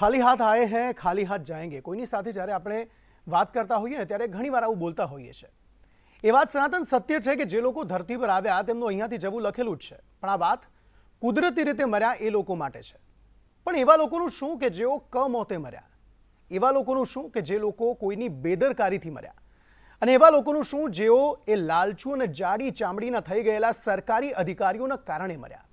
ખાલી હાથ આए हैं ખાલી હાથ જાएंगे કોઈની સાથે જ્યારે આપણે વાત કરતા હોઈએ ને ત્યારે ઘણીવાર આવું બોલતા હોઈએ છે। એ વાત સનાતન સત્ય છે કે જે લોકો ધરતી પર આવ્યા તેમનું અહીંયાથી જવું લખેલું જ છે, પણ આ વાત કુદરતી રીતે મર્યા એ લોકો માટે છે। પણ એવા લોકોનું શું કે જેઓ કમોતે મર્યા? એવા લોકોનું શું કે જે લોકો કોઈની બેદરકારીથી મર્યા? અને એવા લોકોનું શું જેઓ એ લાલચુ અને જાડી ચામડીના થઈ ગયેલા સરકારી અધિકારીઓના કારણે મર્યા?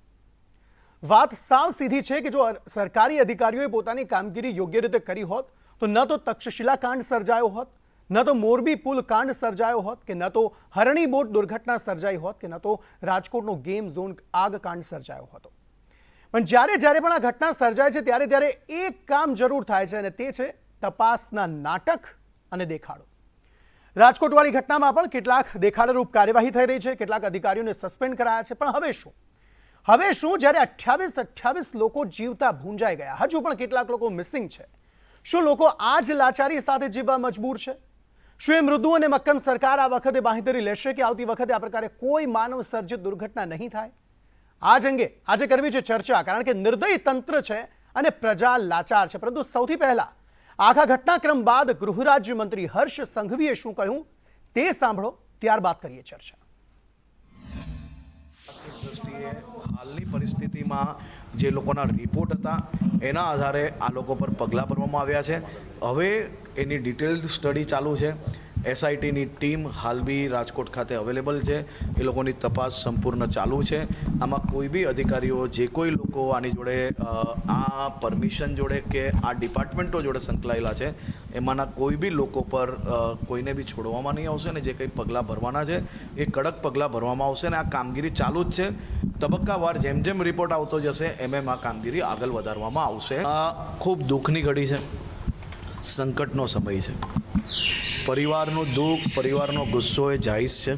વાત સાવ સીધી છે કે જો સરકારી અધિકારીઓએ પોતાની કામગીરી યોગ્ય રીતે કરી હોત તો ન તો તક્ષશિલા કાંડ સર્જાયો હોત, ન તો મોરબી પુલ કાંડ સર્જાયો હોત, કે ન તો હરણી બોટ દુર્ઘટના સર્જાઈ હોત, કે ન તો રાજકોટનો ગેમ ઝોન આગ કાંડ સર્જાયો હતો। પણ જ્યારે જ્યારે પણ આ ઘટના સર્જાય છે ત્યારે ત્યારે એક કામ જરૂર થાય છે અને તે છે તપાસના નાટક અને દેખાડો। રાજકોટવાળી ઘટનામાં પણ કેટલાક દેખાડરૂપ કાર્યવાહી થઈ રહી છે, કેટલાક અધિકારીઓને સસ્પેન્ડ કરાયા છે, પણ હવે શું જ્યારે 28 લોકો જીવતા ભૂંજાઈ ગયા, હજુ પણ કેટલાક લોકો મિસિંગ છે। શું લોકો આ જ લાચારી સાથે જીવવા મજબૂર છે? શું એ મૃદુ અને મક્કમ સરકાર આ વખતે બાંહેધરી લેશે કે આવતી વખતે આ પ્રકારે કોઈ માનવ સર્જિત દુર્ઘટના નહીં થાય? આજ અંગે આજે કરવી છે ચર્ચા, કારણ કે નિર્દય તંત્ર છે અને પ્રજા લાચાર છે। પરંતુ સૌથી પહેલા આખા ઘટનાક્રમ બાદ ગૃહ રાજ્યમંત્રી હર્ષ સંઘવીએ શું કહ્યું તે સાંભળો, ત્યારબાદ કરીએ ચર્ચા। દ્રષ્ટિએ હાલની પરિસ્થિતિમાં જે લોકોના રિપોર્ટ હતા એના આધારે આ લોકો પર પગલાં ભરવામાં આવ્યા છે। હવે એની ડિટેલ્ડ સ્ટડી ચાલુ છે। એસઆઈટીની ટીમ હાલ બી રાજકોટ ખાતે અવેલેબલ છે, એ લોકોની તપાસ સંપૂર્ણ ચાલુ છે। આમાં કોઈ બી અધિકારીઓ જે કોઈ લોકો આની જોડે આ પરમિશન જોડે કે આ ડિપાર્ટમેન્ટો જોડે સંકળાયેલા છે એમાંના કોઈ બી લોકો પર કોઈને બી છોડવામાં નહીં આવશે ને જે કંઈ પગલાં ભરવાના છે એ કડક પગલાં ભરવામાં આવશે ને આ કામગીરી ચાલુ જ છે। તબક્કાવાર જેમ જેમ રિપોર્ટ આવતો જશે એમ આ કામગીરી આગળ વધારવામાં આવશે। આ ખૂબ દુઃખની ઘડી છે, સંકટનો સમય છે, પરિવારનું દુઃખ, પરિવારનો ગુસ્સો એ જાયઝ છે।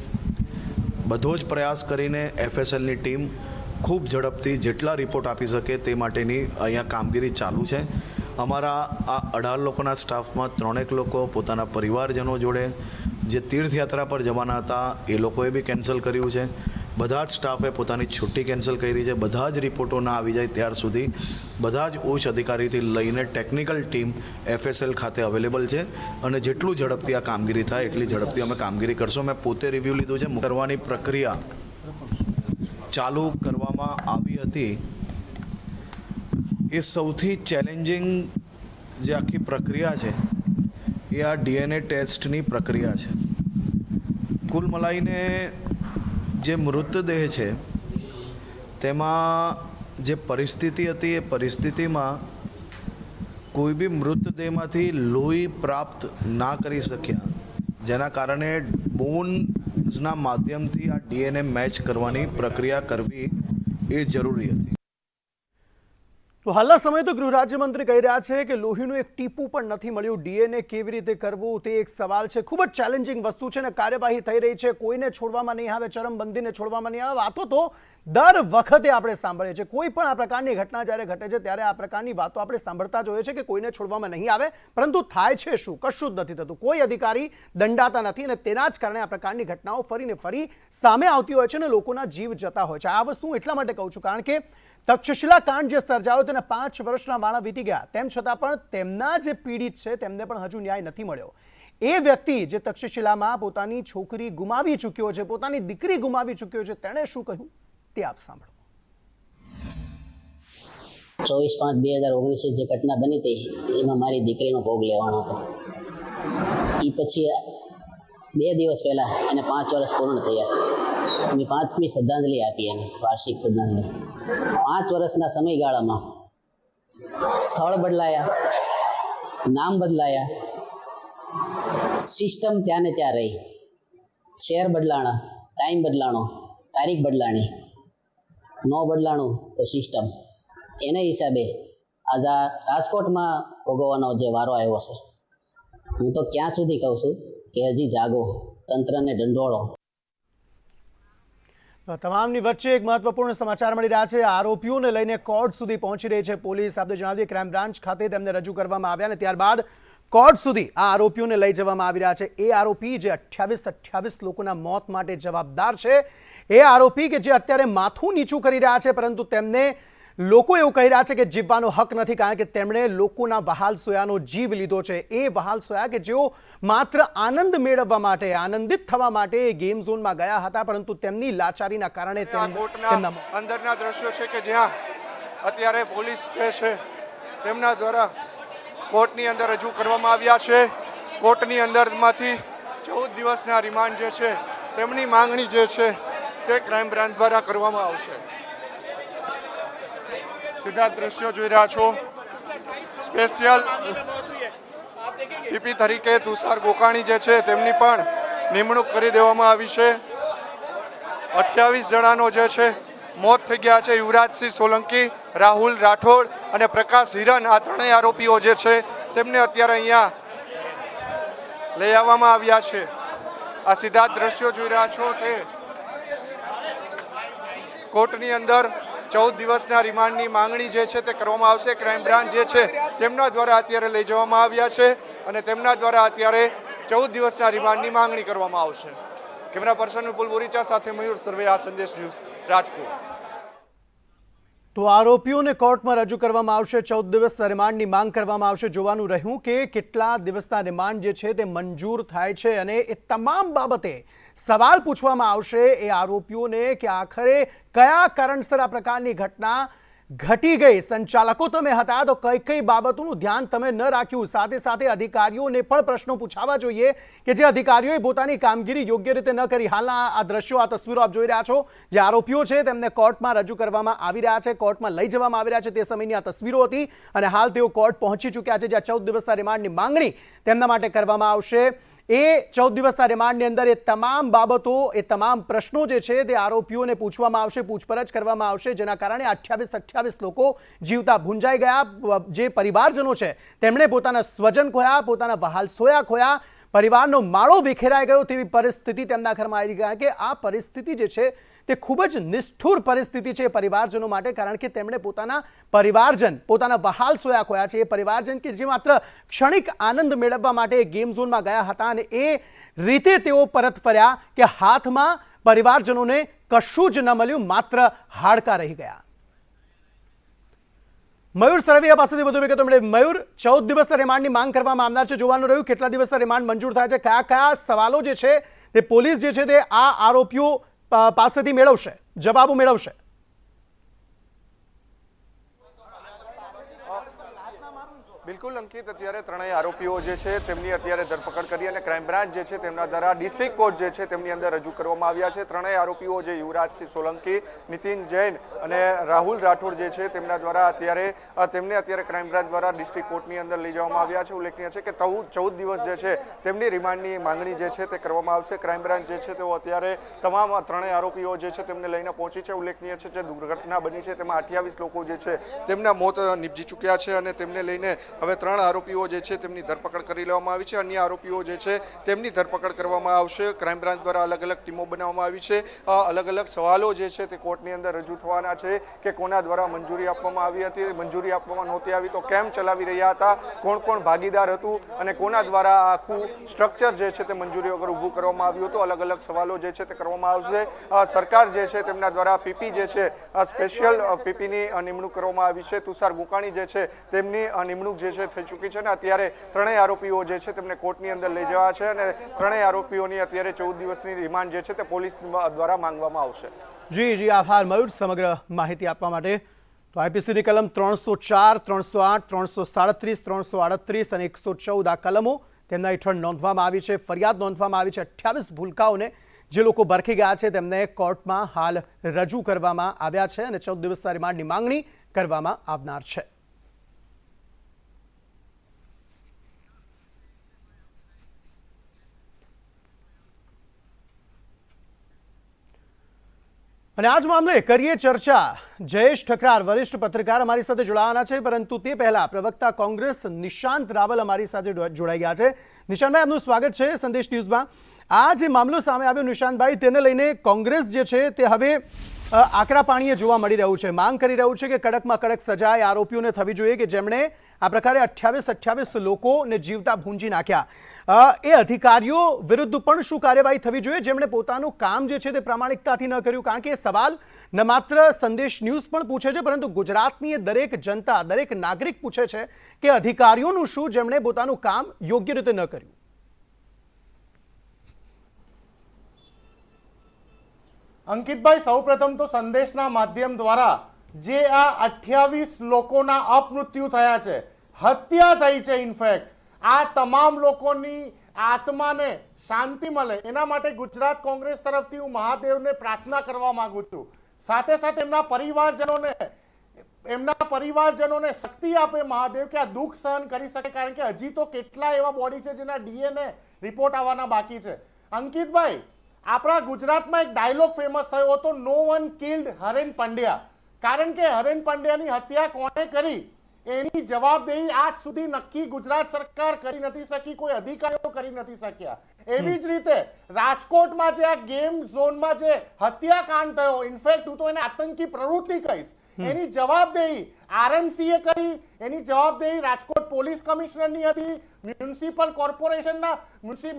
બધો જ પ્રયાસ કરીને એફએસએલની ટીમ ખૂબ ઝડપથી જેટલા રિપોર્ટ આપી શકે તે માટેની અહીંયા કામગીરી ચાલુ છે। અમારા આ 18 લોકોના સ્ટાફમાં 3 લોકો પોતાના પરિવારજનો જોડે જે તીર્થયાત્રા પર જવાના હતા એ લોકોએ બી કેન્સલ કર્યું છે। બધા જ સ્ટાફે પોતાની છુટ્ટી કેન્સલ કરી છે। બધા જ રિપોર્ટો ના આવી જાય ત્યાર સુધી બધા જ ઉચ્ચ અધિકારીથી લઈને ટેકનિકલ ટીમ એફએસએલ ખાતે અવેલેબલ છે અને જેટલું ઝડપથી આ કામગીરી થાય એટલી ઝડપથી અમે કામગીરી કરશું। મેં પોતે રિવ્યૂ લીધું છે। કરવાની પ્રક્રિયા ચાલુ કરવામાં આવી હતી એ સૌથી ચેલેન્જિંગ જે આખી પ્રક્રિયા છે એ આ ડીએનએ ટેસ્ટની પ્રક્રિયા છે। કુલ મલાઈને જે મૃતદેહ છે તેમાં જે પરિસ્થિતિ હતી એ પરિસ્થિતિમાં કોઈ બી મૃતદેહમાંથી લોહી પ્રાપ્ત ના કરી શક્યા, જેના કારણે બોન્સના માધ્યમથી આ ડીએનએ મેચ કરવાની પ્રક્રિયા કરવી એ જરૂરી હતી। તો હાલના સમયે તો ગૃહ રાજ્યમંત્રી કહી રહ્યા છે કે લોહીનું એક ટીપું પણ નથી મળ્યું, ડીએનએ કેવી રીતે કરવું તે એક સવાલ છે। ખૂબ જ ચેલેન્જિંગ વસ્તુ છે ને કાર્યવાહી થઈ રહી છે, કોઈને છોડવામાં નહીં આવે, ચરમબંધીને છોડવામાં નહીં આવે। વાતો તો દર વખતે આપણે સાંભળીએ છીએ, કોઈ પણ આ પ્રકારની ઘટના જ્યારે ઘટે છે ત્યારે આ પ્રકારની વાતો આપણે સાંભળતા જોઈએ છે કે કોઈને છોડવામાં નહીં આવે, પરંતુ થાય છે શું? કશું જ નથી થતું, કોઈ અધિકારી દંડાતા નથી અને તેના જ કારણે આ પ્રકારની ઘટનાઓ ફરીને ફરી સામે આવતી હોય છે અને લોકોના જીવ જતા હોય છે। આ વસ્તુ હું એટલા માટે કહું છું કારણ કે તક્ષશિલા કાંડ જે સર્જાયો તેના 5 વર્ષના વાળા વીતી ગયા, તેમ છતાં પણ તેમના જે પીડિત છે તેમને પણ હજુ ન્યાય નથી મળ્યો। એ વ્યક્તિ જે તક્ષશિલામાં પોતાની છોકરી ગુમાવી ચૂક્યો છે, પોતાની દીકરી ગુમાવી ચૂક્યો છે, તેણે શું કહ્યું તે આપ સાંભળો। 24/5/2019 જે ઘટના બની હતી એમાં મારી દીકરીનો ભોગ લેવાનો હતો। એ પછી 2 દિવસ પહેલા એને 5 વર્ષ પૂર્ણ થયા। મેં 5મી શ્રદ્ધાંજલિ આપી, એને વાર્ષિક શ્રદ્ધાંજલિ। 5 વર્ષના સમયગાળામાં સ્થળ બદલાયા, નામ બદલાયા, સિસ્ટમ ત્યાં ને ત્યાં રહી, શહેર બદલાણા, ટાઈમ બદલાણો, તારીખ બદલાણી, ન બદલાણું તો સિસ્ટમ, એના હિસાબે આજ આ રાજકોટમાં ભોગવવાનો જે વારો આવ્યો છે। હું તો ક્યાં સુધી કહું છું કે હજી જાગો, તંત્રને દંડોળો। તમામની વચ્ચે એક મહત્વપૂર્ણ સમાચાર મળી રહ્યા છે। આરોપીઓને લઈને કોર્ટ સુધી પહોંચી રહી છે પોલીસ। આપણે જણાવીએ ક્રાઇમ બ્રાન્ચ ખાતે તેમને રજૂ કરવામાં આવ્યા અને ત્યારબાદ કોર્ટ સુધી આ આરોપીઓને લઈ જવામાં આવી રહ્યા છે। એ આરોપી જે 28 લોકોના મોત માટે જવાબદાર છે, એ આરોપી કે જે અત્યારે માથું નીચું કરી રહ્યા છે, પરંતુ તેમને લોકો એવું કહી રહ્યા છે કે જીવવાનો હક નથી, કારણ કે તેમણે લોકોના વહાલ સોયાનો જીવ લીધો છે. એ વહાલ સોયા કે જેઓ માત્ર આનંદ મેળવવા માટે, આનંદિત થવા માટે ગેમ ઝોનમાં ગયા હતા, પરંતુ તેમની લાચારીના કારણે તેમના અંદરના દ્રશ્યો છે કે જ્યાં અત્યારે પોલીસ જે છે તેમના દ્વારા કોર્ટની અંદર રજૂ કરવામાં આવ્યા છે. કોર્ટની અંદરમાંથી 14 દિવસના રિમાન્ડ જે છે તેમની માંગણી જે છે તે ક્રાઇમ બ્રાન્ચ દ્વારા કરવામાં આવશે. સીધા દ્રશ્યો જોઈ રહ્યા છો. સ્પેશિયલ પીપી તરીકે તુષાર ગોકાણી જે છે તેમની પણ નિમણૂક કરી દેવામાં આવી છે. 28 જણાનો જે છે મોત થઈ ગયા છે. યુવરાજસિંહ સોલંકી, રાહુલ રાઠોડ અને પ્રકાશ હિરન, આ ત્રણેય આરોપીઓ જે છે તેમને અત્યારે અહીંયા લઈ આવવામાં આવ્યા છે. આ સીધા દ્રશ્યો જોઈ રહ્યા છો તે કોર્ટની અંદર 14 દિવસના રિમાન્ડની માંગણી જે છે તે કરવામાં આવશે. ક્રાઇમ બ્રાન્ચ જે છે તેમના દ્વારા અત્યારે લઈ જવામાં આવ્યા છે અને તેમના દ્વારા અત્યારે 14 દિવસના રિમાન્ડની માંગણી કરવામાં આવશે. કેમેરા પર્સન વિપુલ બોરીચા સાથે મયુર સરવૈયા, સંદેશ ન્યૂઝ, રાજકોટ. તો આરોપીઓને કોર્ટમાં રજૂ કરવામાં આવશે. 14 દિવસના રિમાન્ડની માંગ કરવામાં આવશે. જોવાનું રહ્યું કે કેટલા દિવસના રિમાન્ડ જે છે તે મંજૂર થાય છે અને એ તમામ બાબતે સવાલ પૂછવામાં આવશે એ આરોપીઓને કે આખરે કયા કારણસર આ પ્રકારની ઘટના ઘટી ગઈ. સંચાલકો તમે હતા તો કઈ કઈ બાબતોનું ધ્યાન તમે ન રાખ્યું. સાથે સાથે અધિકારીઓને પણ પ્રશ્નો પૂછાવા જોઈએ કે જે અધિકારીઓએ પોતાની કામગીરી યોગ્ય રીતે ન કરી. હાલના આ દ્રશ્યો, આ તસવીરો આપ જોઈ રહ્યા છો. જે આરોપીઓ છે તેમને કોર્ટમાં રજૂ કરવામાં આવી રહ્યા છે, કોર્ટમાં લઈ જવામાં આવી રહ્યા છે, તે સમયની આ તસવીરો હતી અને હાલ તેઓ કોર્ટ પહોંચી ચૂક્યા છે, જ્યાં 14 દિવસના રિમાન્ડની માંગણી તેમના માટે કરવામાં આવશે. એ 14 દિવસના રિમાન્ડની અંદર એ તમામ બાબતો, એ તમામ પ્રશ્નો જે છે તે આરોપીઓને પૂછવામાં આવશે, પૂછપરછ કરવામાં આવશે, જેના કારણે 28 લોકો જીવતા ભૂંજાઈ ગયા. જે પરિવારજનો છે તેમણે પોતાના સ્વજન ખોયા, પોતાના વહાલ સોયા ખોયા, પરિવારનો માળો વિખેરાઈ ગયો તેવી પરિસ્થિતિ તેમના ઘરમાં આવી ગઈ. કે આ પરિસ્થિતિ જે છે તે ખૂબ જ નિષ્ઠુર પરિસ્થિતિ છે પરિવારજનો માટે, કારણ કે તેમણે પોતાના પરિવારજન, પોતાના વહાલ સોયા ખોયા છે. એ પરિવારજન કે જે માત્ર ક્ષણિક આનંદ મેળવવા માટે ગેમ ઝોનમાં ગયા હતા અને એ રીતે તેઓ પરત ફર્યા કે હાથમાં પરિવારજનોને કશું જ ન મળ્યું, માત્ર હાડકાં રહી ગયા. મયુર સરવૈયા પાસેથી વધુ વિગતો મળે. મયુર, 14 દિવસના રિમાન્ડની માંગ કરવામાં આવનાર છે. જોવાનું રહ્યું કેટલા દિવસના રિમાન્ડ મંજૂર થાય છે, કયા કયા સવાલો જે છે તે પોલીસ જે છે તે આ આરોપીઓ પાસેથી મેળવશે, જવાબો મેળવશે. બિલકુલ અંકિત, અત્યારે ત્રણેય આરોપીઓ જે છે તેમની અત્યારે ધરપકડ કરી અને ક્રાઇમ બ્રાન્ચ જે છે તેમના દ્વારા ડિસ્ટ્રિક્ટ કોર્ટ જે છે તેમની અંદર રજૂ કરવામાં આવ્યા છે. ત્રણેય આરોપીઓ જે યુવરાજસિંહ સોલંકી, નીતિન જૈન અને રાહુલ રાઠોડ જે છે તેમના દ્વારા તેમને અત્યારે ક્રાઇમ બ્રાન્ચ દ્વારા ડિસ્ટ્રિક્ટ કોર્ટની અંદર લઈ જવામાં આવ્યા છે. ઉલ્લેખનીય છે કે 14 દિવસ જે છે તેમની રિમાન્ડની માંગણી જે છે તે કરવામાં આવશે. ક્રાઇમ બ્રાન્ચ જે છે તેઓ અત્યારે તમામ ત્રણેય આરોપીઓ જે છે તેમને લઈને પહોંચી છે. ઉલ્લેખનીય છે જે દુર્ઘટના બની છે તેમાં 28 લોકો જે છે તેમના મોત નીપજી ચૂક્યા છે અને તેમને લઈને હવે 3 આરોપીઓ જે છે તેમની ધરપકડ કરી લેવામાં આવી છે. અન્ય આરોપીઓ જે છે તેમની ધરપકડ કરવામાં આવશે. ક્રાઇમ બ્રાન્ચ દ્વારા અલગ અલગ ટીમો બનાવવામાં આવી છે. અલગ અલગ સવાલો જે છે તે કોર્ટની અંદર રજૂ થવાના છે કે કોના દ્વારા મંજૂરી આપવામાં આવી હતી, મંજૂરી આપવામાં નહોતી આવી તો કેમ ચલાવી રહ્યા હતા, કોણ કોણ ભાગીદાર હતું અને કોના દ્વારા આખું સ્ટ્રક્ચર જે છે તે મંજૂરી વગર ઊભું કરવામાં આવ્યું હતું. અલગ અલગ સવાલો જે છે તે કરવામાં આવશે. સરકાર જે છે તેમના દ્વારા પીપી જે છે સ્પેશિયલ પીપીની નિમણૂક કરવામાં આવી છે. તુષાર ગોકાણી જે છે તેમની નિમણૂક જે છે થઈ ચૂકી છે અને અત્યારે ત્રણેય આરોપીઓ જે છે તેમને કોર્ટની અંદર લઈ જવા છે અને ત્રણેય આરોપીઓની અત્યારે 14 દિવસની રિમાન્ડ જે છે તે પોલીસ દ્વારા માંગવામાં આવશે. જી આભાર મયુર સમગ્ર માહિતી આપવા માટે. તો આઈપીસીની કલમ 304, 308, 337, 338 અને 114 આ કલમો તેમના હેઠળ નોંધવામાં આવી છે. ફરિયાદ નોંધવામાં આવી છે. 28 ભૂલકાઓને, જે લોકો ભરખી ગયા છે, તેમને કોર્ટમાં હાલ રજૂ કરવામાં આવ્યા છે અને 14 દિવસના રિમાન્ડની માંગણી કરવામાં આવનાર છે. અને આજ મામલે કરીએ ચર્ચા. જયેશ ઠકરાર, વરિષ્ઠ પત્રકાર, અમારી સાથે જોડાવાના છે, પરંતુ તે પહેલા પ્રવક્તા કોંગ્રેસ નિશાંત રાવલ અમારી સાથે જોડાઈ ગયા છે. નિશાંતભાઈ, આપનું સ્વાગત છે સંદેશ ન્યૂઝમાં. આ જે મામલો સામે આવ્યો નિશાંતભાઈ, તેને લઈને કોંગ્રેસ જે છે તે હવે આકરા પાણીએ જોવા મળી રહ્યું છે. માંગ કરી રહ્યું છે કે કડકમાં કડક સજા આરોપીઓને થવી જોઈએ કે જેમણે આ પ્રકારે 28 લોકોને જીવતા ભૂંજી નાખ્યા, એ અધિકારીઓ વિરુદ્ધ પણ શું કાર્યવાહી થવી જોઈએ જેમણે પોતાનું કામ જે છે તે પ્રામાણિકતાથી ન કર્યું? કારણ કે સવાલ ન માત્ર સંદેશ ન્યૂઝ પણ પૂછે છે, પરંતુ ગુજરાતની દરેક જનતા, દરેક નાગરિક પૂછે છે કે અધિકારીઓનું શું જેમણે પોતાનું કામ યોગ્ય રીતે ન કર્યું? અંકિતભાઈ, સૌપ્રથમ તો સંદેશના માધ્યમ દ્વારા જે આ 28 લોકોના અપમૃત્યુ થયા છે, હત્યા થઈ છે, ઇનફેક્ટ આ તમામ લોકોની આત્માને શાંતિ મળે એના માટે ગુજરાત કોંગ્રેસ તરફથી હું મહાદેવને પ્રાર્થના કરવા માંગુ છું. સાથે સાથે એમના પરિવારજનોને શક્તિ આપે મહાદેવ કે આ દુઃખ સહન કરી શકે, કારણ કે હજી તો કેટલા એવા બોડી છે જેના DNA રિપોર્ટ આવવાના બાકી છે. અંકિતભાઈ, આપણા ગુજરાતમાં એક ડાયલોગ ફેમસ થયો હતો, નો વન કિલ્ડ હરેન પંડ્યા. કારણ કે હરેન પંડ્યાની હત્યા કોણે કરી એની જવાબદેહી આજ સુધી નક્કી ગુજરાત સરકાર કરી નથી શકી, કોઈ અધિકારીઓ કરી નથી શક્યા. એવી જ રીતે રાજકોટમાં જે આ ગેમ ઝોનમાં જે હત્યાકાંડ થયો, ઇનફેક્ટ હું તો એને આતંકી પ્રવૃત્તિ કહીશ, એની જવાબદેહી RMCએ કરી, એની જવાબદેહી રાજકોટ પોલીસ કમિશનરની હતી, મ્યુનિસિપલ કોર્પોરેશનના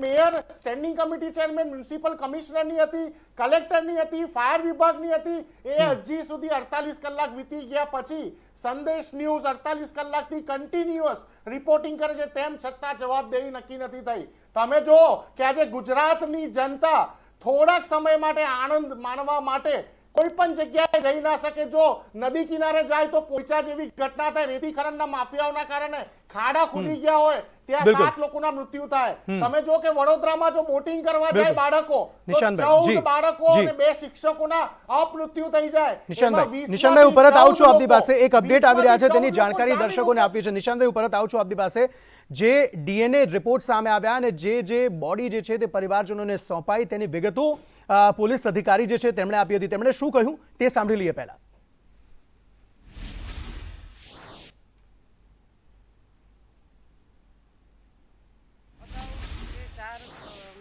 mayor, standing committee chairman, municipal કમિશનરની હતી, કલેક્ટરની હતી, ફાયર વિભાગની હતી. એ હજી સુધી 48 કલાક વીતી ગયા પછી સંદેશ ન્યૂઝ 48 કલાકથી કન્ટિન્યુઅસ રિપોર્ટિંગ કરે છે, તેમ છતાં જવાબદેહી નક્કી નથી થઈ. તમે જો કે આજે ગુજરાતની જનતા થોડાક સમય માટે આનંદ માણવા માટે કોઈ પણ જગ્યાએ જઈ ના શકે. જો નદી કિનારે જાય તો પોઈચા જેવી ઘટના થાય, રેતી ખનનના માફિયાઓના કારણે ખાડા ખુદી ગયા હોય, ત્યાં 7 લોકોના મૃત્યુ થાય. તમે જો કે વડોદરામાં જો બોટિંગ કરવા જાય બાળકો, તો 14 બાળકો અને 2 શિક્ષકોના અપમૃત્યુ થઈ જાય. નિશાંતભાઈ, હું પરત આવું છું આપની પાસે. એક અપડેટ આવી રહ્યા છે તેની જાણકારી દર્શકોને આપવી છે. નિશાંતભાઈ, હું પરત આવું છું આપની પાસે. જે DNA રિપોર્ટ સામે આવ્યા અને જે બોડી જે છે તે પરિવારજનોને સોંપાઈ તેની વિગતો પોલીસ અધિકારી જે છે તેમણે આપી હતી. તેમણે શું કહ્યું તે સાંભળી લઈએ પહેલા. જે 4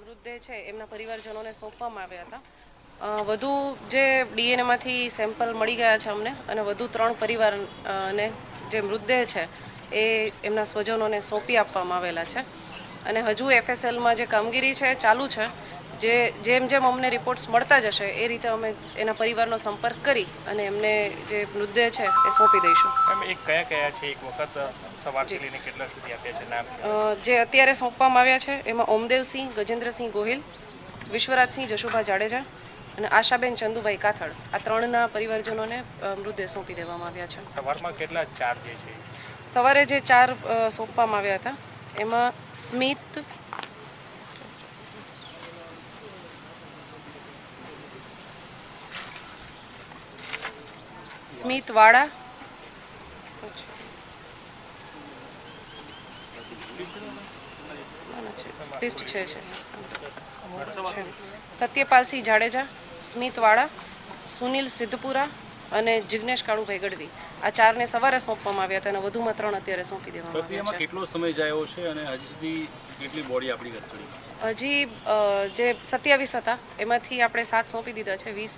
મૃતદેહ છે એમના પરિવારજનોને સોંપવામાં આવ્યા હતા. વધુ જે DNA માંથી સેમ્પલ મળી ગયા છે અમને, અને વધુ 3 પરિવારને જે મૃતદેહ છે એ એમના સ્વજનોને સોંપી આપવામાં આવેલા છે. અને હજુ FSLમાં જે કામગીરી છે ચાલુ છે. જેમ જેમ અમને રિપોર્ટ્સ મળતા જશે એ રીતે અમે એના પરિવારનો સંપર્ક કરી અને એમને જે મૃતદેહ છે એ સોંપી દઈશું. એક કયા છે, એક વખત સવારથી લઈને કેટલા સુધી આપ્યા છે નામ? જે અત્યારે સોંપવામાં આવ્યા છે એમાં ઓમદેવસિંહ ગજેન્દ્રસિંહ ગોહિલ, વિશ્વરાજસિંહ જશુભા જાડેજા અને આશાબેન ચંદુભાઈ કાથડ, આ 3ના પરિવારજનોને મૃતદેહ સોંપી દેવામાં આવ્યા છે. સવારમાં કેટલા 4 જે છે? સવારે જે 4 સોંપવામાં આવ્યા હતા એમાં સ્મિત વાડા, સત્યપાલસિંહ જાડેજા, સ્મિત વાડા, સુનિલ સિદ્ધપુરા અને જિગ્નેશ કાળુભાઈ ગઢવી, આ 4ને સવારે સોંપવામાં આવ્યા હતા અને વધુમાં 3 અત્યારે સોંપી દેવામાં આવ્યા છે. કેટલો સમય જાયો છે અને હજી સુધી કેટલી બોડી આપણી કસ્ટડી? હજી જે 27 હતા એમાંથી આપણે 7 સોંપી દીધા છે, 20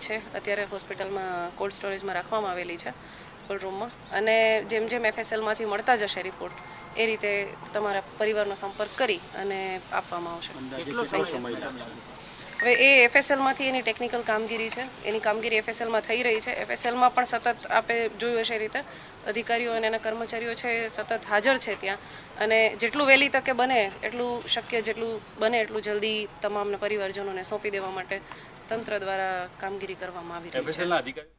છે અત્યારે હોસ્પિટલમાં કોલ્ડ સ્ટોરેજમાં રાખવામાં આવેલી છે, કોલ્ડ રૂમમાં. અને જેમ જેમ FSLમાંથી મળતા જશે રિપોર્ટ એ રીતે તમારા પરિવારનો સંપર્ક કરી અને આપવામાં આવશે. હવે એ FSLમાંથી એની ટેકનિકલ કામગીરી છે, એની કામગીરી FSLમાં થઈ રહી છે. FSLમાં પણ સતત આપણે જોયું હશે એ રીતે અધિકારીઓ અને એના કર્મચારીઓ છે એ સતત હાજર છે ત્યાં, અને જેટલું વહેલી તકે બને એટલું શક્ય, જેટલું બને એટલું જલ્દી તમામના પરિવારજનોને સોંપી દેવા માટે તંત્ર દ્વારા કામગીરી કરવામાં આવી રહી છે.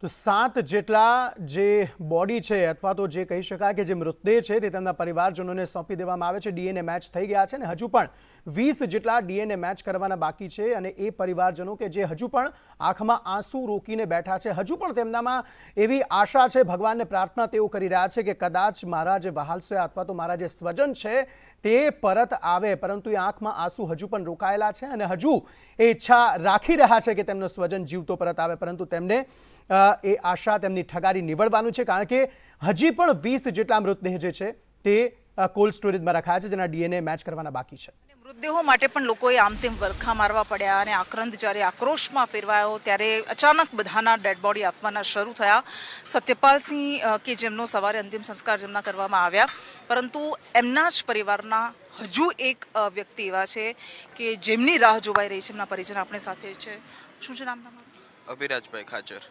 તો 7 જેટલા જે બોડી છે અથવા તો જે કહી શકાય કે જે મૃતદેહ છે તે તેમના પરિવારજનોને સોંપી દેવામાં આવે છે. DNA મેચ થઈ ગયા છે અને હજુ પણ 20 જેટલા DNA મેચ કરવાના બાકી છે. અને એ પરિવારજનો કે જે હજુ પણ આંખમાં આંસુ રોકીને બેઠા છે, હજુ પણ તેમનામાં એવી આશા છે, ભગવાનને પ્રાર્થના તેઓ કરી રહ્યા છે કે કદાચ મારા જે વહાલસો અથવા તો મારા જે સ્વજન છે તે પરત આવે, પરંતુ એ આંખમાં આંસુ હજુ પણ રોકાયેલા છે અને હજુ એ ઈચ્છા રાખી રહ્યા છે કે તેમનો સ્વજન જીવતો પરત આવે, પરંતુ તેમને એ આશા તેમની ઠગારી નીવડવાનું છે. કારણ કે હજી પણ 20 જેટલા મૃતદેહ જે છે તે કોલ્ડ સ્ટોરેજમાં રખાયા છે જેના DNA મેચ કરવાના બાકી છે. મૃતદેહો માટે પણ લોકોએ આમ તેમ વલખા મારવા પડ્યા અને આક્રંદ જ્યારે આક્રોશમાં ફેરવાયો ત્યારે અચાનક બધાના ડેડ બોડી આપવાના શરૂ થયા. સત્યપાલસિંહ કે જેમનો સવારે અંતિમ સંસ્કાર જેમના કરવામાં આવ્યા, પરંતુ એમના જ પરિવારના હજુ એક વ્યક્તિ એવા છે કે જેમની રાહ જોવાઈ રહી છે. એમના પરિજન આપણી સાથે છે. શું છે નામ તમારું? અભિરાજભાઈ ખાચર.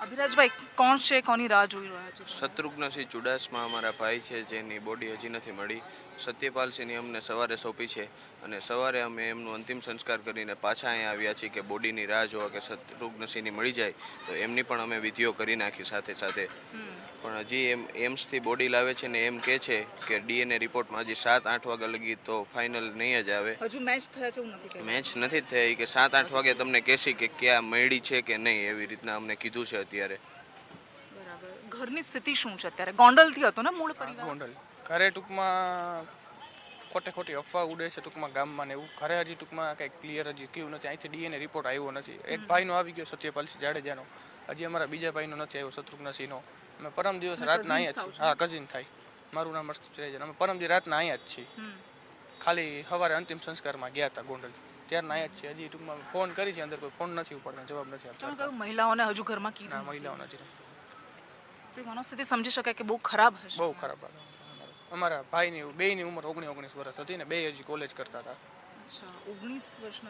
અભિરાજભાઈ, કોણ છે, કોની રાહ જોઈ રહ્યા છે? શત્રુઘ્નસિંહ ચુડાસમા અમારા ભાઈ છે, જેની બોડી હજી નથી મળી. સત્યપાલસિંહની અમને સવારે સોંપી છે અને સવારે અમે એમનું અંતિમ સંસ્કાર કરીને પાછા અહીંયા આવ્યા છીએ કે બોડીની રાહ જોવા કે શત્રુઘ્નસિંહની મળી જાય તો એમની પણ અમે વિધિઓ કરી નાખી સાથે સાથે. પણ હજી એમ્સથી બોડી લાવે છે ને એમ કહે છે કે DNA રિપોર્ટમાં હજી 7-8 વાગ્યા લગી તો ફાઇનલ નહીં જ આવે. હજુ મેચ થયા છે એવું નથી? મેચ નથી થઈ કે 7-8 વાગે તમને કહેશી કે ક્યાં મળી છે કે નહીં, એવી રીતના અમને કીધું છે અત્યારે. બરાબર. ઘરની સ્થિતિ શું છે અત્યારે? ગોંડલથી હતો ને મૂળ પરિવાર? ગોંડલ. ઘરે ટૂંકમાં ખોટી અફવા ઉડે છે ટૂંકમાં ગામમાં ને એવું. ઘરે હજી ટૂંકમાં કંઈ ક્લિયર હજી કયું નથી. અહીંથી DNA રિપોર્ટ આવ્યો નથી. એક ભાઈનો આવી ગયો સત્યપાલસિંહ જાડેજાનો, હજી અમારા બીજા ભાઈનો નથી આવ્યો શત્રુઘ્નસિંહનો. અમે પરમ દિવસ રાતના અહીંયા જ છીએ. હા, કઝિન થાય. મારું નામ હર્ષ. અમે પરમ દિવસ રાતના અહીંયા જ છીએ. ખાલી સવારે અંતિમ સંસ્કારમાં ગયા હતા ગોંડલ, ત્યારના અહીંયા જ છીએ. હજી ટૂંકમાં ફોન કરી છે, અંદર કોઈ ફોન નથી ઉપાડવાનો, જવાબ નથી આપતા. મહિલાઓને હજુ ઘરમાં કીધું? ના, મહિલાઓને હજી નથી. તો મનોસ્થિતિ સમજી શકાય કે બહુ ખરાબ હશે. બહુ ખરાબ. અમારા ભાઈની બેયની ઉંમર 19 વર્ષ હતી ને બે હજી કોલેજ કરતા હતા.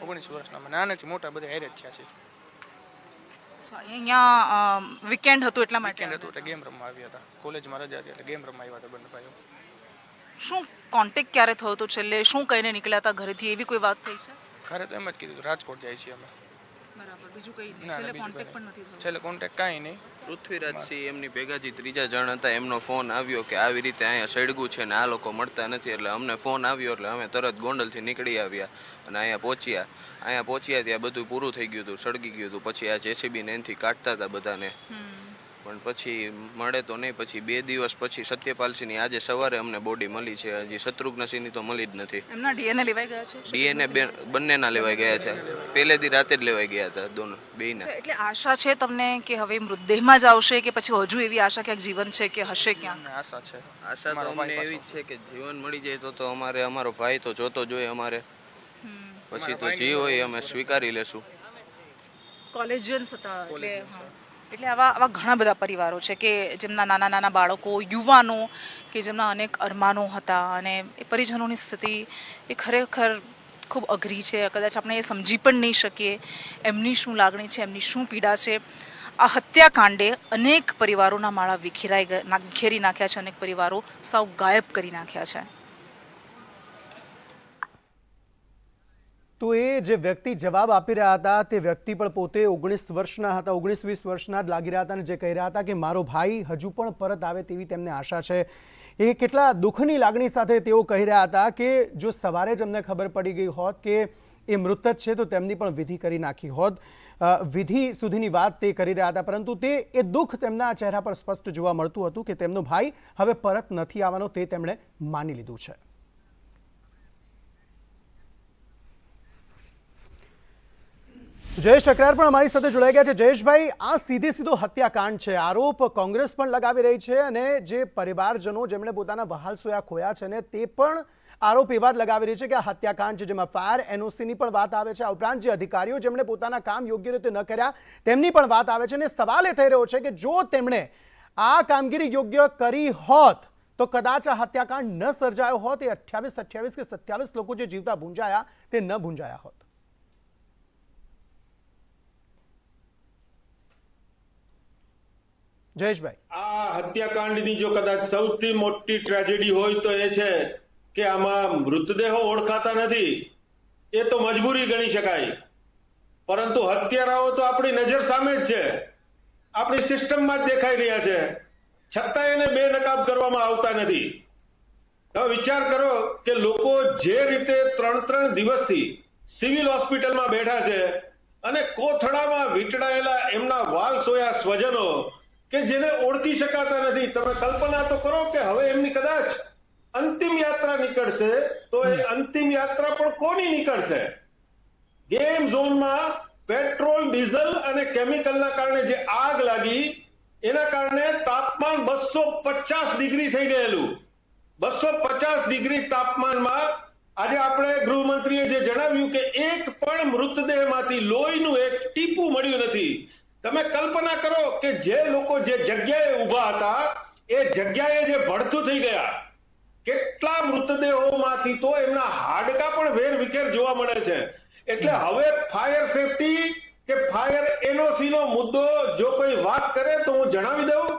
19 વર્ષના. નાનાથી મોટા બધા હેરે જ થયા છે. અહીંયા વીકેન્ડ હતું એટલા માટે? વીકેન્ડ હતું એટલે ગેમ રમવા આવ્યા હતા. કોલેજમાં રજા હતી એટલે ગેમ રમવા આવ્યા હતા બંને ભાઈઓ. શું કોન્ટેક્ટ ક્યારે થયો હતો છેલ્લે? શું કહીને નીકળ્યા હતા ઘરેથી? એવી કોઈ વાત થઈ છે? ઘરે તો એમ જ કીધું રાજકોટ જાય છીએ અમે. બરાબર. બીજું કંઈ ના, છેલ્લે બીજું કોન્ટેક્ટ પણ નથી થયો? છેલ્લે કોન્ટેક્ટ કાંઈ નહીં. પૃથ્વીરાજસિંહ એમની ભેગા જે 3જા જણ હતા એમનો ફોન આવ્યો કે આવી રીતે અહીંયા સળગું છે ને આ લોકો મળતા નથી. એટલે અમને ફોન આવ્યો એટલે અમે તરત ગોંડલથી નીકળી આવ્યા અને અહીંયા પહોંચ્યા ત્યાં બધું પૂરું થઈ ગયું હતું, સળગી ગયું હતું. પછી આ JCB ને એનાથી કાઢતા હતા બધાને, પણ પછી મળે તો નહીં. પછી 2 દિવસ પછી સત્યપાલસિંહની આજે સવારે અમને બોડી મળી છે. હજી શત્રુઘ્નસિંહની તો મળી જ નથી. એમના DNA લેવાઈ ગયા છે? DNA બંનેના લેવાઈ ગયા છે. પહેલે દી રાતે જ લેવાઈ ગયા હતા બેયના. એટલે આશા છે તમને કે હવે મૃતદેહમાં જ આવશે કે પછી હજુ એવી આશા ક્યાંક જીવન છે કે હશે ક્યાંક? આશા છે. આશા તો અમને એવી જ છે કે જીવન મળી જાય તો અમારો ભાઈ તો જોતો જોઈએ અમારે. પછી તો જે હોય અમે સ્વીકારી લેશું. કોલેજિયન્સ હતા એટલે આવા ઘણા બધા પરિવારો છે કે જેમના નાના બાળકો, યુવાનો કે જેમના અનેક અરમાનો હતા અને એ પરિજનોની સ્થિતિ એ ખરેખર ખૂબ અઘરી છે. કદાચ આપણે એ સમજી પણ નહીં શકીએ એમની શું લાગણી છે, એમની શું પીડા છે. આ હત્યાકાંડે અનેક પરિવારોના માળા વિખેરી નાખ્યા છે, અનેક પરિવારો સાવ ગાયબ કરી નાખ્યા છે. તો એ જે વ્યક્તિ જવાબ આપી રહ્યા હતા તે વ્યક્તિ પણ પોતે 19 વર્ષના હતા, 19-20 વર્ષના જ લાગી રહ્યા હતા અને જે કહી રહ્યા હતા કે મારો ભાઈ હજુ પણ પરત આવે તેવી તેમને આશા છે. એ કેટલા દુઃખની લાગણી સાથે તેઓ કહી રહ્યા હતા કે જો સવારે જ અમને ખબર પડી ગઈ હોત કે એ મૃત છે તો તેમની પણ વિધિ કરી નાખી હોત. વિધિ સુધીની વાત તે કરી રહ્યા હતા, પરંતુ એ દુઃખ તેમના ચહેરા પર સ્પષ્ટ જોવા મળતું હતું કે તેમનો ભાઈ હવે પરત નથી આવવાનો તે તેમણે માની લીધું છે. જયેશ ઠકરાર પણ અમારી સાથે જોડાઈ ગયા છે. જયેશભાઈ, આ સીધો હત્યાકાંડ છે, આરોપ કોંગ્રેસ પણ લગાવી રહી છે અને જે પરિવારજનો જેમણે પોતાના વહાલસોયા ખોયા છે ને તે પણ આરોપ એવા જ લગાવી રહી છે કે આ હત્યાકાંડ છે જેમાં ફાયર NOCની પણ વાત આવે છે. આ ઉપરાંત જે અધિકારીઓ જેમણે પોતાના કામ યોગ્ય રીતે ન કર્યા તેમની પણ વાત આવે છે અને સવાલ એ થઈ રહ્યો છે કે જો તેમણે આ કામગીરી યોગ્ય કરી હોત તો કદાચ આ હત્યાકાંડ ન સર્જાયો હોત. એ 28 કે 27 લોકો જે જીવતા ભૂંજાયા તે ન ભૂંજાયા હોત. જયેશભાઈ, આ હત્યાકાંડની જો કદાચ સૌથી મોટી ટ્રેજેડી હોય તો એ છે કે આમાં મૃતદેહો ઓળખાતા નથી. એ તો મજબૂરી ગણી શકાય, પરંતુ હત્યારાઓ તો આપણી નજર સામે જ છે, આપણી સિસ્ટમમાં જ દેખાઈ રહ્યા છે, છતાં એને બેનકાબ કરવામાં આવતા નથી. હવે વિચાર કરો કે લોકો જે રીતે 3 દિવસથી સિવિલ હોસ્પિટલમાં બેઠા છે અને કોથળામાં વીંટળાયેલા એમના વાલસોયા સ્વજનો કે જેને ઓળખી શકાતા નથી. તમે કલ્પના તો કરો કે હવે એમની કદાચ અંતિમ યાત્રા નીકળશે તો એ અંતિમ યાત્રા પણ કોની નીકળશે? ગેમ ઝોનમાં પેટ્રોલ, ડીઝલ અને કેમિકલના કારણે જે આગ લાગી એના કારણે તાપમાન 250 ડિગ્રી થઈ ગયેલું. 250 ડિગ્રી તાપમાનમાં આજે આપણે ગૃહમંત્રીએ જે જણાવ્યું કે એક પણ મૃતદેહમાંથી લોહીનું એક ટીપું મળ્યું નથી. તમે કલ્પના કરો કે જે લોકો જે જગ્યાએ ઊભા હતા એ જગ્યાએ જે ભડથું થઈ ગયા, કેટલા મૃતદેહોમાંથી તો એમના હાડકા પણ વેરવિખેર જોવા મળે છે. એટલે હવે ફાયર સેફટી કે ફાયર એનઓસી નો મુદ્દો જો કોઈ વાત કરે તો હું જણાવી દઉં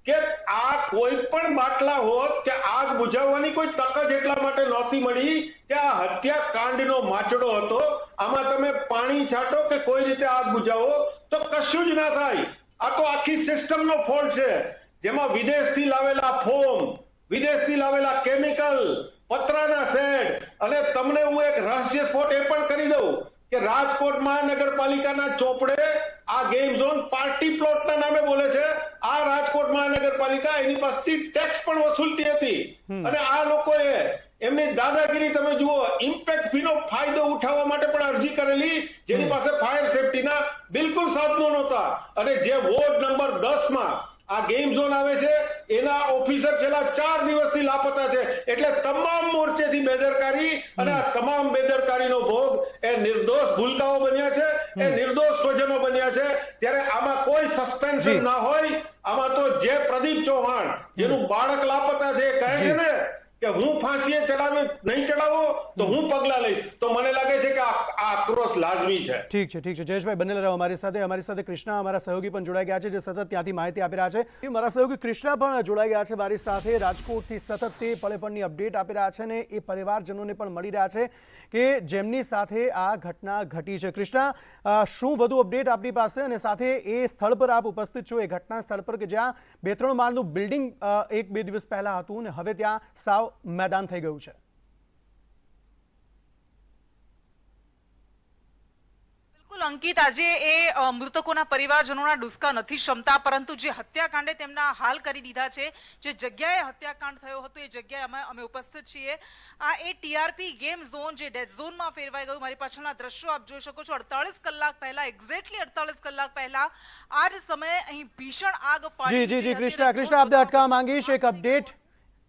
કે આ કોઈ પણ બાટલા હોત કે આગ બુઝાવવાની કોઈ તક જ એટલા માટે નહોતી મળી કે આ હત્યાકાંડનો માચડો હતો. આમાં તમે પાણી છાંટો કે કોઈ રીતે આગ બુઝાવો તો કશું જ ના થાય. આ તો આખી સિસ્ટમનો ફોલ્ટ છે, જેમાં વિદેશથી લાવેલા ફોમ, વિદેશથી લાવેલા કેમિકલ, પતરાના શેડ, અને તમને હું એક રહસ્ય સ્ફોટ એ પણ કરી દઉં કે રાજકોટ મહાનગરપાલિકાના ચોપડે આ ગેમ ઝોન પાર્ટી પ્લોટના નામે બોલે છે. આ રાજકોટ મહાનગરપાલિકા એની પાસેથી ટેક્સ પણ વસૂલતી હતી અને આ લોકોએ એમની દાદાગીરી તમે જુઓ, ઇમ્પેક્ટ ફીનો ફાયદો ઉઠાવવા માટે પણ અરજી કરેલી, જેની પાસે ફાયર સેફટીના બિલકુલ સાધનો નહોતા. અને જે વોર્ડ નંબર 10માં આ ગેમ ઝોન આવે છે એના ઓફિસર છેલ્લા 4 દિવસથી લાપતા છે. એટલે તમામ મોરચેથી બેદરકારી, અને આ તમામ બેદરકારીનો ભોગ એ નિર્દોષ ભૂલકાઓ બન્યા છે, એ નિર્દોષ સ્વજનો બન્યા છે. ત્યારે આમાં કોઈ સસ્પેન્શન ના હોય. આમાં તો જે પ્રદીપ ચૌહાણ જેનું બાળક લાપતા છે એ કહે છે ને કે હું ફાંસીએ નહીં ચડાવો તો હું પગલા લઈશ, તો મને લાગે છે કે આ આક્રોશ લાજમી છે. ઠીક છે, ઠીક છે. જયેશભાઈ બનેલા રહો અમારી સાથે કૃષ્ણા અમારા સહયોગી પણ જોડાઈ ગયા છે, જે સતત ત્યાંથી માહિતી આપી રહ્યા છે. મારા સહયોગી કૃષ્ણા પણ જોડાઈ ગયા છે મારી સાથે, રાજકોટથી સતત તે પળે પળની અપડેટ આપી રહ્યા છે ને એ પરિવારજનોને પણ મળી રહ્યા છે કે જેમની સાથે આ ઘટના ઘટી છે. કૃષ્ણા, શું વધુ અપડેટ આપની પાસે, અને સાથે એ સ્થળ પર આપ ઉપસ્થિત છો, એ ઘટના સ્થળ પર કે જ્યાં 2-3 માળનું બિલ્ડિંગ 1-2 દિવસ પહેલા હતું ને હવે ત્યાં સાવ મેદાન થઈ ગયું છે? અંકિત, આજે એ મૃતકોના પરિવારજનોના ડુસ્કા નથી શમતા, પરંતુ જે હત્યાકાંડે તેમના હાલ કરી દીધા છે, જે જગ્યાએ હત્યાકાંડ થયો હતો એ જગ્યાએ અમે ઉપસ્થિત છીએ. આ એ ટીઆરપી ગેમ ઝોન જે ડેથ ઝોનમાં ફેરવાઈ ગયું. મારી પાછળના દ્રશ્યો આપ જોઈ શકો છો. 48 કલાક પહેલા, એક્ઝેક્ટલી 48 કલાક પહેલા આ જ સમયે અહીં ભીષણ આગ ફાટી. જી કૃષ્ણા, આપને અટકાવવા માંગીશ.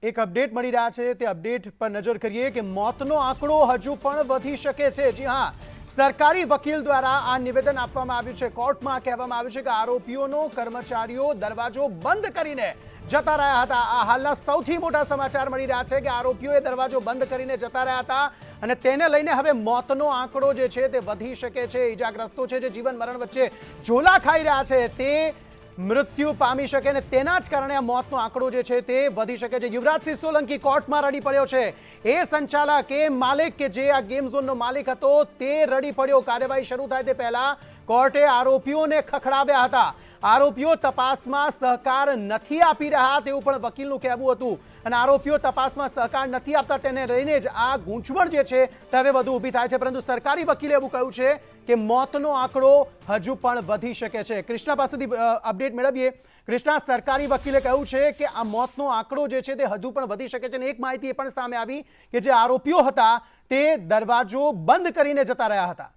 એક અપડેટ મળી રહ્યા છે, તે અપડેટ પર નજર કરીએ કે મોતનો આંકડો હજુ પણ વધી શકે છે. જી હા, સરકારી વકીલ દ્વારા આ નિવેદન આપવામાં આવ્યું છે. કોર્ટમાં કહેવામાં આવ્યું છે કે આરોપીઓનો કર્મચારીઓ દરવાજો બંધ કરીને જતા રહ્યા હતા. આ હાલના સૌથી મોટા સમાચાર મળી રહ્યા છે કે આરોપીઓએ દરવાજો બંધ કરીને જતા રહ્યા હતા અને તેને લઈને હવે મોતનો આંકડો જે છે તે વધી શકે છે. ઈજાગ્રસ્તો છે જે જીવન મરણ વચ્ચે ઝોલા ખાઈ રહ્યા છે તે મૃત્યુ પામી શકે, અને તેના જ કારણે આ મોતનો આંકડો જે છે તે વધી શકે છે. યુવરાજસિંહ સોલંકી કોર્ટમાં રડી પડ્યો છે. એ સંચાલક, એ માલિક કે જે આ ગેમ ઝોનનો માલિક હતો તે રડી પડ્યો. કાર્યવાહી શરૂ થાય તે પહેલા કોર્ટે આરોપીઓને ખખડાવ્યા હતા. આરોપીઓ તપાસમાં સહકાર નથી આપી રહ્યા તેવું પણ વકીલનું કહેવું હતું, અને આરોપીઓ તપાસમાં સહકાર નથી આપતા તેને લઈને જ આ ગૂંચવણ જે છે તે હવે વધુ ઊભી થાય છે. પરંતુ સરકારી વકીલે એવું કહ્યું છે કે મોતનો આંકડો હજુ પણ વધી શકે છે. કૃષ્ણા પાસેથી અપડેટ મેળવીએ. કૃષ્ણા, સરકારી વકીલે કહ્યું છે કે આ મોતનો આંકડો જે છે તે હજુ પણ વધી શકે છે, અને એક માહિતી એ પણ સામે આવી કે જે આરોપીઓ હતા તે દરવાજો બંધ કરીને જતા રહ્યા હતા.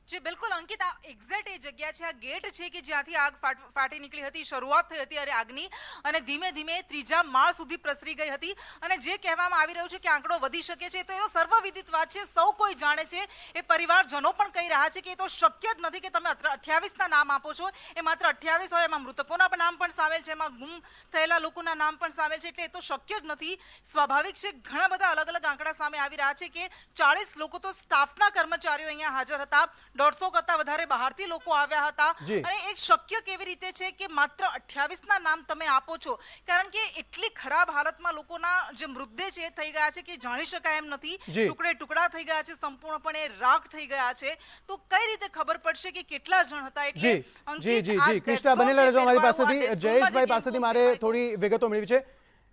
જે બિલકુલ અંકિત, આ એક્ઝેક્ટ એ જગ્યા છે, આ ગેટ છે કે જ્યાંથી આગ ફાટી નીકળી હતી, શરૂઆત થઈ હતી આગની, અને ધીમે ધીમે 3જા માળ સુધી પ્રસરી ગઈ હતી. અને જે કહેવામાં આવી રહ્યું છે કે આંકડો વધી શકે છે, તો એ સર્વવિદિત વાત છે, સૌ કોઈ જાણે છે. એ પરિવારજનો પણ કહી રહ્યા છે કે એ તો શક્ય જ નથી કે તમે 28ના નામ આપો છો. એ માત્ર 28 હોય, એમાં મૃતકોના નામ પણ સામેલ છે, એમાં ગુમ થયેલા લોકોના નામ પણ સામેલ છે. એટલે એ તો શક્ય જ નથી. સ્વાભાવિક છે, ઘણા બધા અલગ અલગ આંકડા સામે આવી રહ્યા છે કે 40 લોકો તો સ્ટાફના કર્મચારીઓ અહીંયા હાજર હતા, 150 કરતા વધારે બહારથી લોકો આવ્યા હતા. અને એક શક્ય કેવી રીતે છે કે માત્ર 28ના નામ તમે આપો છો? કારણ કે એટલી ખરાબ હાલતમાં લોકોના જે મૃતદેહ છે થઈ ગયા છે કે જાણી શકાય એમ નથી. ટુકડે ટુકડા થઈ ગયા છે, સંપૂર્ણપણે રાખ થઈ ગયા છે. તો કઈ રીતે ખબર પડશે કે કેટલા જણ હતા? જી કૃષ્ણા, બનેલા રહેજો અમારી પાસેથી. જયેશભાઈ પાસેથી મારે થોડી વિગતો મેળવી છે.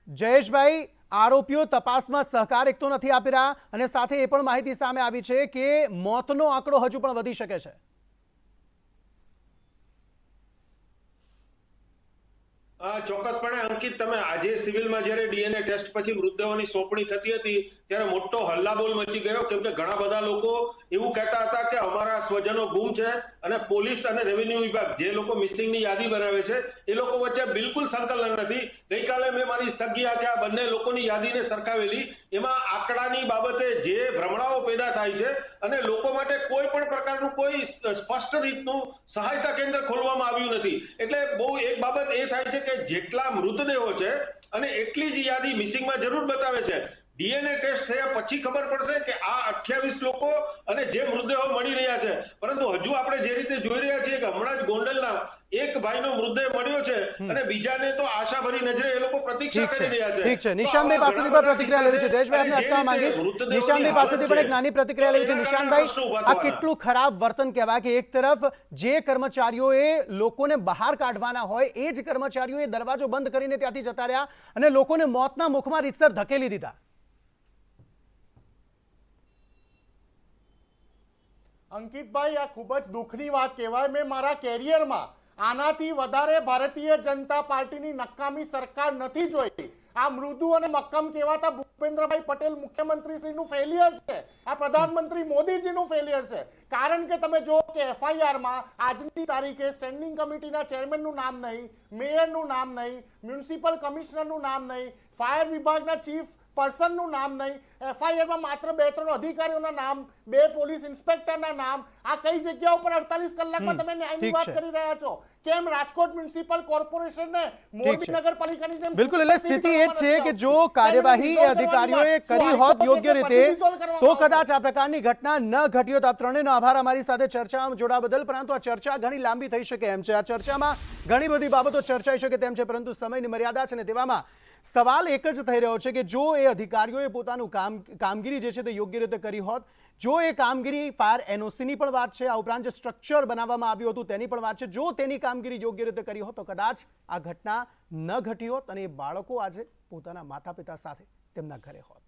જયેશભાઈ, આરોપીઓ તપાસમાં સહકાર એક તો નથી આપી રહ્યા, અને સાથે એ પણ માહિતી સામે આવી છે કે મોતનો આંકડો હજુ પણ વધી શકે છે. ચોક્કસપણે અંકિત, તમે આજે સિવિલમાં જ્યારે ડીએનએ ટેસ્ટ પછી મૃતદેહોની સોંપણી થતી હતી ત્યારે મોટો હલ્લાબોલ મચી ગયો, કેમ કે ઘણા બધા લોકો એવું કહેતા હતા કે અમારા સ્વજનો ગુમ છે અને પોલીસ અને રેવન્યુ વિભાગ જે લોકો મિસિંગની યાદી બનાવે છે એ લોકો વચ્ચે બિલકુલ સંકલન નથી. ગઈકાલે મેં મારી સગી આંખે આ બંને લોકોની યાદીને સરખાવેલી, એમાં આંકડાની બાબતે જે ભ્રમણાઓ પેદા થાય છે અને લોકો માટે કોઈ પણ પ્રકારનું કોઈ સ્પષ્ટ રીતનું સહાયતા કેન્દ્ર ખોલવામાં આવ્યું નથી. એટલે બહુ એક બાબત એ થાય છે કે જેટલા મૃતદેહો છે અને એટલી જ યાદી મિસિંગમાં જરૂર બતાવે છે. ડીએનએ ટેસ્ટ થયા પછી ખબર પડશે કે આ 28 લોકો અને જે મૃતદેહો મળી રહ્યા છે, પરંતુ હજુ આપણે જે રીતે જોઈ રહ્યા છીએ કે હમણાં જ ગોંડલના એક ભાઈનો મૃતદેહ મળ્યો છે અને બીજાને તો આશાભરી નજરે એ લોકો પ્રતીક્ષા કરી રહ્યા છે. ઠીક છે, નિશાંતભાઈ પાસેથી પણ પ્રતિક્રિયા લેવી છે. જયેશભાઈ, આપને અટકાવવા માંગીશ. નિશાંતભાઈ પાસેથી પણ એક નાની પ્રતિક્રિયા લેવી છે. નિશાંતભાઈ, આ કેટલું ખરાબ વર્તન કહેવાય કે એક તરફ જે કર્મચારીઓએ લોકોને બહાર કાઢવાના હોય એ જ કર્મચારીઓએ દરવાજો બંધ કરીને ત્યાંથી જતા રહ્યા અને લોકોને મોતના મુખમાં રીતસર ધકેલી દીધા. અંકિતભાઈ, આ ખૂબ જ દુઃખની વાત કહેવાય. મેં મારા કેરિયરમાં આનાથી વધારે ભારતીય જનતા પાર્ટીની નકામી સરકાર નથી જોઈ. આ મૃદુ અને મક્કમ કહેવાતા ભૂપેન્દ્રભાઈ પટેલ મુખ્યમંત્રીશ્રીનું ફેલિયર છે. આ પ્રધાનમંત્રી મોદીજીનું ફેલિયર છે. કારણ કે તમે જો કે એફઆઈઆરમાં આજની તારીખે સ્ટેન્ડિંગ કમિટીના ચેરમેનનું નામ નહીં, મેયરનું નામ નહીં, મ્યુનિસિપલ કમિશનરનું નામ નહીં, ફાયર વિભાગના ચીફ પર્સનનું નામ નહીં, એફઆઈઆરમાં માત્ર 2-3 અધિકારીઓના નામ, 2 પોલીસ ઇન્સ્પેક્ટરના નામ. આ કઈ જગ્યા ઉપર 48 કલાકમાં તમે ન્યાયની વાત કરી રહ્યા છો? કેમ રાજકોટ મ્યુનિસિપલ કોર્પોરેશનને મોરબી નગરપાલિકાની જેમ? બિલકુલ, એટલે સ્થિતિ એ છે કે જો કાર્યવાહી અધિકારીઓએ કરી હોત યોગ્ય રીતે તો કદાચ આ પ્રકારની ઘટના ન ઘટી હોત. આપ ત્રણેયનો આભાર અમારી સાથે ચર્ચામાં જોડાવા બદલ. પરંતુ આ ચર્ચા ઘણી લાંબી થઈ શકે એમ છે. આ ચર્ચામાં ઘણી બધી બાબતો ચર્ચાઈ શકે તેમ છે, પરંતુ સમયની મર્યાદા છે ને તેવામાં સવાલ એક જ થઈ રહ્યો છે કે જો એ અધિકારીઓએ પોતાનું કામગીરી જે છે તે યોગ્ય રીતે કરી હોત, જો એ કામગીરી ફાયર એનઓસીની પણ વાત છે, આ ઉપરાંત જે સ્ટ્રક્ચર બનાવવામાં આવ્યું હતું તેની પણ વાત છે, જો તેની કામગીરી યોગ્ય રીતે કરી હોત તો કદાચ આ ઘટના ન ઘટી હોત અને એ બાળકો આજે પોતાના માતા પિતા સાથે તેમના ઘરે હોત.